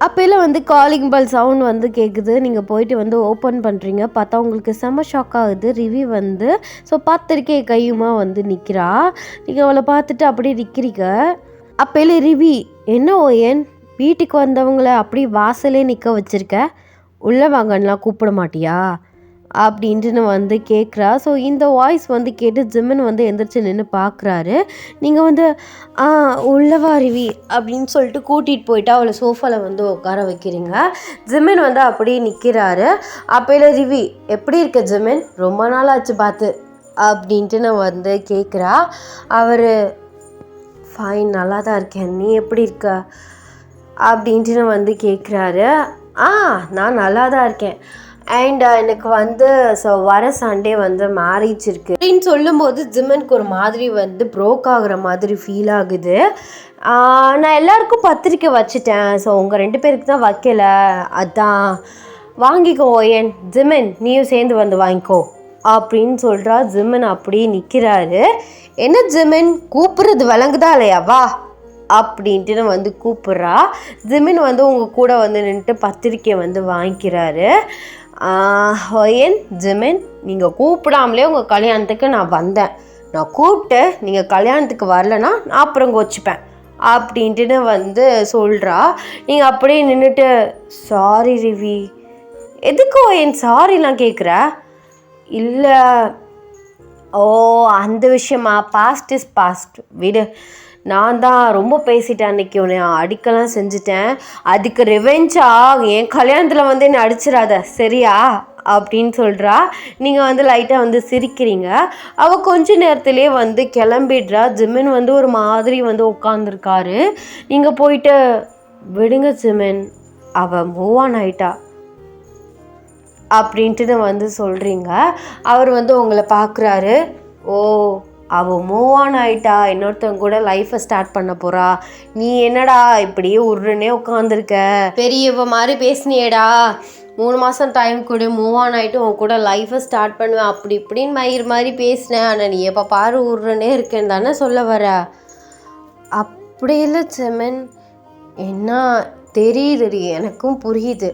அப்போல்லாம் காலிங் பெல் சவுண்ட் கேட்குது. நீங்கள் போயிட்டு ஓப்பன் பண்ணுறீங்க. பார்த்தா உங்களுக்கு செம்ம ஷாக் ஆகுது. ரிவி ஸோ பார்த்துருக்கே கையுமா நிற்கிறா. நீங்கள் அவளை பார்த்துட்டு அப்படியே நிற்கிறீங்க. அப்போல ரிவி, என்ன ஓயன் வீட்டுக்கு வந்தவங்கள அப்படி வாசலே நிற்க வச்சுருக்க, உள்ளே வாங்கலாம் கூப்பிட மாட்டியா அப்படின்ட்டு கேட்குறா. ஸோ இந்த வாய்ஸ் கேட்டு ஜிம்மின் எந்திரிச்சு நின்று பார்க்குறாரு. நீங்கள் உள்ளவா ரிவி அப்படின்னு சொல்லிட்டு கூட்டிகிட்டு போயிட்டு அவளை சோஃபாவில் உட்கார வைக்கிறீங்க. ஜிம்மின் அப்படியே நிற்கிறாரு. அப்போல ரிவி, எப்படி இருக்க ஜிம்மின், ரொம்ப நாள் ஆச்சு பார்த்து அப்படின்ட்டு நான் கேட்குறா. அவர், ஃபைன் நல்லா தான் இருக்கேன், நீ எப்படி இருக்க அப்படின்ட்டு நான் கேட்குறாரு. நான் நல்லா தான் இருக்கேன். அண்ட் எனக்கு வந்து ஸோ வர சண்டே வந்து மேரேஜ் இருக்குது அப்படின்னு சொல்லும்போது ஜிம்மனுக்கு ஒரு மாதிரி வந்து ப்ரோக் ஆகுற மாதிரி ஃபீல் ஆகுது. நான் எல்லாருக்கும் பத்திரிக்கை வச்சுட்டேன், ஸோ உங்கள் 2 பேருக்கு தான் வைக்கல, அதான் வாங்கிக்கோ ஏன் ஜிம்மன் நீயும் சேர்ந்து வந்து வாங்கிக்கோ அப்படின்னு சொல்கிறா. ஜிம்மன் அப்படியே நிற்கிறாரு. என்ன ஜிம்மன் கூப்பிட்றது விளங்குதா இல்லையா, வா அப்படின்ட்டு வந்து கூப்பிட்றா. ஜிமின் வந்து உங்கள் கூட வந்து நின்றுட்டு பத்திரிக்கையை வந்து வாங்கிக்கிறாரு. ஏன் ஜிமின் நீங்கள் கூப்பிடாமலே உங்கள் கல்யாணத்துக்கு நான் வந்தேன், நான் கூப்பிட்டு நீங்கள் கல்யாணத்துக்கு வரலன்னா நான் அப்புறம் கோச்சிப்பேன் அப்படின்ட்டு வந்து சொல்கிறா. நீங்கள் அப்படியே நின்றுட்டு சாரி ரிவி, எதுக்கோ என் சாரிலாம் கேட்குற? இல்லை, ஓ அந்த விஷயமா, பாஸ்ட் இஸ் பாஸ்ட் விடு, நான் தான் ரொம்ப பேசிட்டேன் அன்றைக்கி, உன்னை அடிக்கலாம் செஞ்சுட்டேன், அதுக்கு ரிவெஞ்சா என் கல்யாணத்தில் வந்து என்னை அடிச்சிடாத சரியா அப்படின்னு சொல்கிறா. நீங்கள் வந்து லைட்டாக வந்து சிரிக்கிறீங்க. அவள் கொஞ்ச நேரத்துலேயே வந்து கிளம்பிடுறா. ஜிமின் வந்து ஒரு மாதிரி வந்து உட்காந்துருக்காரு. நீங்கள் போயிட்டு விடுங்க ஜிமின், அவள் மூவ் ஆன் ஆயிட்டா அப்படின்ட்டு வந்து சொல்கிறீங்க. அவர் வந்து உங்களை பார்க்குறாரு. ஓ அவள் மூவ் ஆன் ஆகிட்டா, இன்னொருத்தவங்க கூட லைஃப்பை ஸ்டார்ட் பண்ண போகிறா, நீ என்னடா இப்படியே உருன்னே உட்காந்துருக்க, பெரியவ மாதிரி பேசினியேடா, 3 மாதம் டைம் கூட மூவ் ஆன் ஆகிட்டு உன் கூட லைஃப்பை ஸ்டார்ட் பண்ணுவேன் அப்படி இப்படின்னு மயிர் மாதிரி பேசினேன், ஆனால் நீ எப்போ பாரு உருன்னே இருக்கேன்னு தானே சொல்ல வர? அப்படி இல்லை ஜெமன், என்ன தெரியுதுடி, எனக்கும் புரியுது,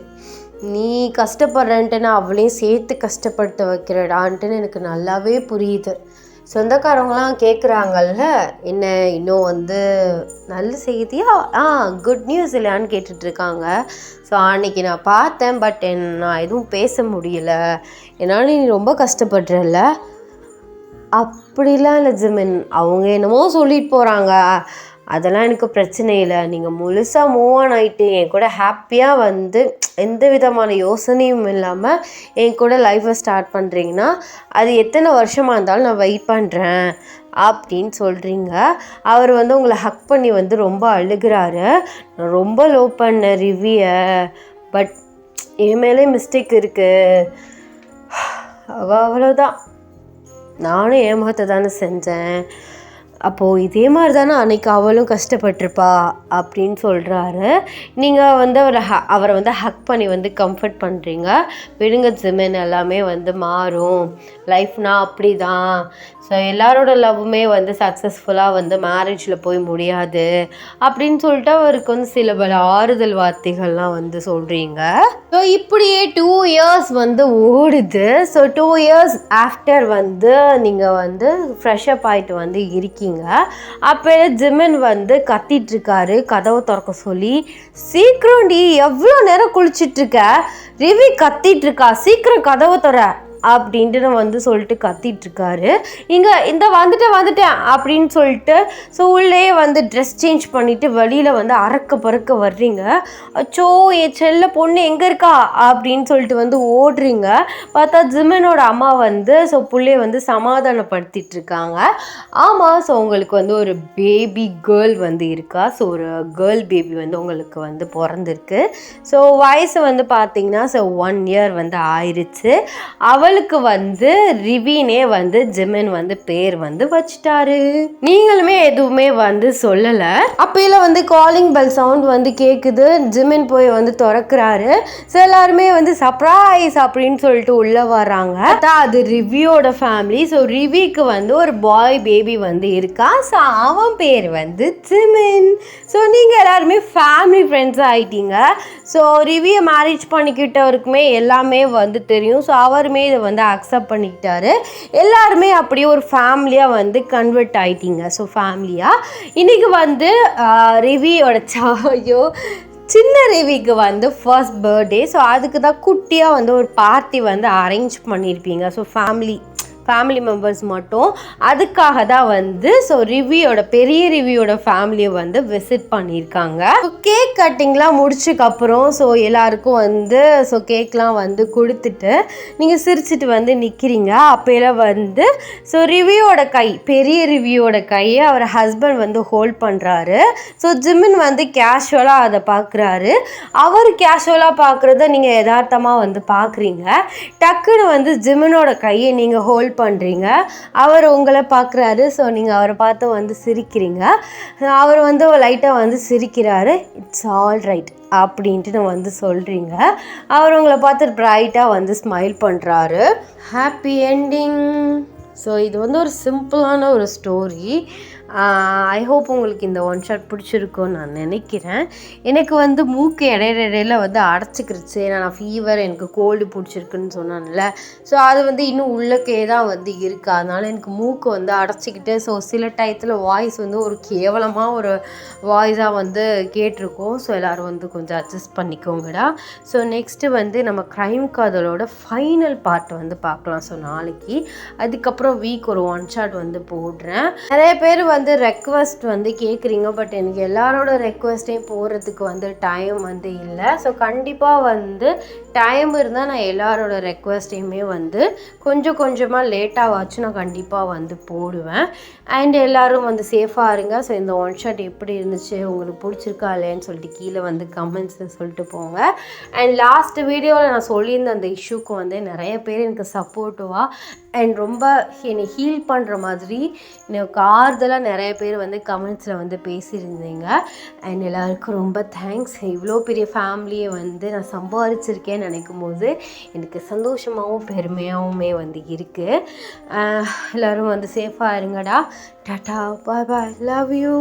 நீ கஷ்டப்படுறன்ட்டு நான் அவளையும் சேர்த்து கஷ்டப்படுத்த வைக்கிறடான்ட்டுன்னு எனக்கு நல்லாவே புரியுது. சொந்தக்காரங்களாம் கேட்குறாங்கல்ல, என்ன இன்னும் வந்து நல்ல செய்தியா, குட் நியூஸ் இல்லையான்னு கேட்டுட்ருக்காங்க. ஸோ அன்றைக்கி நான் பார்த்தேன், பட் நான் எதுவும் பேச முடியல, என்னால் நீ ரொம்ப கஷ்டப்படுறல்ல. அப்படிலாம் இல்லை ஜிமின், அவங்க என்னமோ சொல்லிட்டு போகிறாங்க, அதெல்லாம் எனக்கு பிரச்சனை இல்லை, நீங்கள் முழுசாக மூவ் ஆன் ஆகிட்டு என் கூட ஹாப்பியாக வந்து எந்த விதமான யோசனையும் இல்லாமல் என் கூட லைஃப்பை ஸ்டார்ட் பண்ணுறீங்கன்னா அது எத்தனை வருஷமாக இருந்தாலும் நான் வெயிட் பண்ணுறேன் அப்படின்னு சொல்கிறீங்க. அவர் வந்து உங்களை ஹக் பண்ணி வந்து ரொம்ப அழுகிறாரு. நான் ரொம்ப லோ பண்ண ரிவியை, பட் என் மேலே மிஸ்டேக் இருக்குது, அவ்வளோதான், நானும் ஏமாத்த தானே செஞ்சேன், அப்போது இதே மாதிரி தானே அன்றைக்கி அவளும் கஷ்டப்பட்டிருப்பா அப்படின்னு சொல்கிறாரு. நீங்கள் வந்து அவரை வந்து ஹக் பண்ணி வந்து கம்ஃபர்ட் பண்ணுறீங்க. விடுங்க ஜிமின், எல்லாமே வந்து மாறும், லைஃப்னா அப்படி தான், ஸோ எல்லாரோட லவ்வுமே வந்து சக்ஸஸ்ஃபுல்லாக வந்து மேரேஜில் போய் முடியாது அப்படின்னு சொல்லிட்டு அவருக்கு வந்து சில பல ஆறுதல் வார்த்தைகள்லாம் வந்து சொல்கிறீங்க. ஸோ இப்படியே 2 இயர்ஸ் வந்து ஓடுது. ஸோ 2 இயர்ஸ் ஆஃப்டர் வந்து நீங்கள் வந்து ஃப்ரெஷ்அப் ஆகிட்டு வந்து இருக்கீங்க. அப்போ ஜிமின் வந்து கத்திட்ருக்காரு கதவை திறக்க சொல்லி. சீக்கிரம்டி, எவ்வளோ நேரம் குளிச்சிட்ருக்க, ரிவி கத்திட்ருக்கா, சீக்கிரம் கதவை திற அப்படின்ட்டு வந்து சொல்லிட்டு கத்திட்ருக்காரு. இங்கே இந்த வந்துட்டேன் அப்படின்னு சொல்லிட்டு ஸோ உள்ளே வந்து ட்ரெஸ் சேஞ்ச் பண்ணிவிட்டு வெளியில் வந்து அறக்க பறக்க வர்றீங்க. அச்சோ என் செல்ல பொண்ணு எங்கே இருக்கா அப்படின்னு சொல்லிட்டு வந்து ஓடுறீங்க. பார்த்தா ஜிமினோட அம்மா வந்து ஸோ பிள்ளைய வந்து சமாதானப்படுத்திட்டுருக்காங்க. ஆமாம், ஸோ உங்களுக்கு வந்து ஒரு பேபி கேர்ள் வந்து இருக்கா. ஸோ ஒரு கேர்ள் பேபி வந்து உங்களுக்கு வந்து பிறந்திருக்கு. ஸோ வயசு வந்து பார்த்திங்கன்னா ஸோ 1 இயர் வந்து ஆயிடுச்சு. அவளுக்கு வந்து ரிவினே வந்து ஜிமின் வந்து பேர் வந்து வச்சிட்டாரு. நீங்களுமே எதுவுமே வந்து சொல்லலை. அப்பயில வந்து காலிங் பெல் சவுண்ட் வந்து கேட்குது. ஜிமின் போய் வந்து திறக்கிறாரு. ஸோ எல்லாருமே வந்து சர்ப்ரைஸ் அப்படின்னு சொல்லிட்டு உள்ளே வராங்க. அது ரிவியோட ஃபேமிலி. ஸோ ரிவிக்கு வந்து ஒரு பாய் பேபி வந்து இருக்கா. ஸோ அவன் பேர் வந்து ஜிமின். ஸோ நீங்கள் எல்லாருமே ஃபேமிலி ஃப்ரெண்ட்ஸாக ஆகிட்டீங்க. ஸோ ரிவியை மேரேஜ் பண்ணிக்கிட்டவருக்குமே எல்லாமே வந்து தெரியும். ஸோ அவருமே இதை வந்து அக்செப்ட் பண்ணிக்கிட்டாரு. எல்லாருமே அப்படியே ஒரு ஃபேமிலியாக வந்து கன்வெர்ட் ஆகிட்டீங்க. ஸோ ஃபேமிலியாக இன்றைக்கி வந்து ரிவியோட ஐயோ சின்ன ரிவிக்கு வந்து ஃபர்ஸ்ட் பர்த்டே. ஸோ அதுக்கு தான் குட்டியாக வந்து ஒரு பார்ட்டி வந்து அரேஞ்ச் பண்ணியிருப்பீங்க. ஸோ ஃபேமிலி ஃபேமிலி மெம்பர்ஸ் மட்டும். அதுக்காக தான் வந்து ஸோ பெரிய ரிவ்யூயோட ஃபேமிலியை வந்து விசிட் பண்ணியிருக்காங்க. கேக் கட்டிங்லாம் முடிச்சதுக்கப்புறம் ஸோ எல்லாருக்கும் வந்து ஸோ கேக்லாம் வந்து கொடுத்துட்டு நீங்கள் சிரிச்சிட்டு வந்து நிற்கிறீங்க. அப்போலாம் வந்து ஸோ பெரிய ரிவ்யூவோட கையை அவர் ஹஸ்பண்ட் வந்து ஹோல்ட் பண்ணுறாரு. ஸோ ஜிமின் வந்து கேஷுவலாக அதை பார்க்குறாரு. அவர் கேஷுவலாக பார்க்குறத நீங்கள் யதார்த்தமாக வந்து பார்க்குறீங்க. டக்குன்னு வந்து ஜிமினோட கையை நீங்கள் ஹோல்ட் பண்ணுறீங்க. அவர் உங்களை பார்க்குறாரு. ஸோ நீங்கள் அவரை பார்த்து வந்து சிரிக்கிறீங்க. அவர் வந்து லைட்டாக வந்து சிரிக்கிறாரு. இட்ஸ் ஆல் ரைட் அப்படின்ட்டு நான் வந்து சொல்கிறீங்க. அவர் உங்களை பார்த்து ப்ரைட்டாக வந்து ஸ்மைல் பண்ணுறாரு. Happy ending. ஸோ இது வந்து ஒரு சிம்பிளான ஒரு ஸ்டோரி. ஐ ஹோப் உங்களுக்கு இந்த ஒன் ஷாட் பிடிச்சிருக்குன்னு நான் நினைக்கிறேன். எனக்கு வந்து மூக்கு இடையில வந்து அடைச்சிக்கிருச்சு. ஏன்னா நான் ஃபீவர் எனக்கு கோல்டு பிடிச்சிருக்குன்னு சொன்னான்ல. ஸோ அது வந்து இன்னும் உள்ளக்கே தான் வந்து இருக்குது. அதனால் எனக்கு மூக்கு வந்து அடைச்சிக்கிட்டு ஸோ சில டயத்தில் வாய்ஸ் வந்து ஒரு கேவலமாக ஒரு வாய்ஸாக வந்து கேட்டிருக்கோம். ஸோ எல்லோரும் வந்து கொஞ்சம் அட்ஜஸ்ட் பண்ணிக்கோங்கடா. ஸோ நெக்ஸ்ட்டு வந்து நம்ம க்ரைம் காதலோட ஃபைனல் பார்ட் வந்து பார்க்கலாம். ஸோ நாளைக்கு அதுக்கப்புறம் வீக் ஒரு ஒன் ஷாட் வந்து போடுறேன். நிறைய பேர் வந்து ரெக்வஸ்ட் வந்து கேட்குறீங்க. பட் எனக்கு எல்லாரோட ரெக்வஸ்ட்டையும் போகிறதுக்கு வந்து டைம் வந்து இல்லை. ஸோ கண்டிப்பாக வந்து டைம் இருந்தால் நான் எல்லாரோட ரெக்வஸ்ட்டையுமே வந்து கொஞ்சம் கொஞ்சமாக லேட்டாகாச்சும் நான் கண்டிப்பாக வந்து போடுவேன். அண்ட் எல்லோரும் வந்து சேஃபாக இருங்க. ஸோ இந்த ஒன் ஷாட் எப்படி இருந்துச்சு, உங்களுக்கு பிடிச்சிருக்கா இல்லைன்னு சொல்லிட்டு கீழே வந்து கமெண்ட்ஸில் சொல்லிட்டு போங்க. அண்ட் லாஸ்ட் வீடியோவில் நான் சொல்லியிருந்த அந்த இஷ்யூக்கு வந்து நிறைய பேர் எனக்கு சப்போர்ட்டிவாக அண்ட் ரொம்ப என்னை ஹீல் பண்ணுற மாதிரி எனக்கு ஆறுதலாக நிறைய பேர் வந்து கமெண்ட்ஸில் வந்து பேசியிருந்தீங்க. அண்ட் எல்லாருக்கும் ரொம்ப தேங்க்ஸ். இவ்வளோ பெரிய ஃபேமிலியை வந்து நான் சம்பாதிச்சிருக்கேன்னு நினைக்கும் போது எனக்கு சந்தோஷமாகவும் பெருமையாகவுமே வந்து இருக்குது. எல்லோரும் வந்து சேஃபாக இருங்கடா. Tata, bye bye, love you.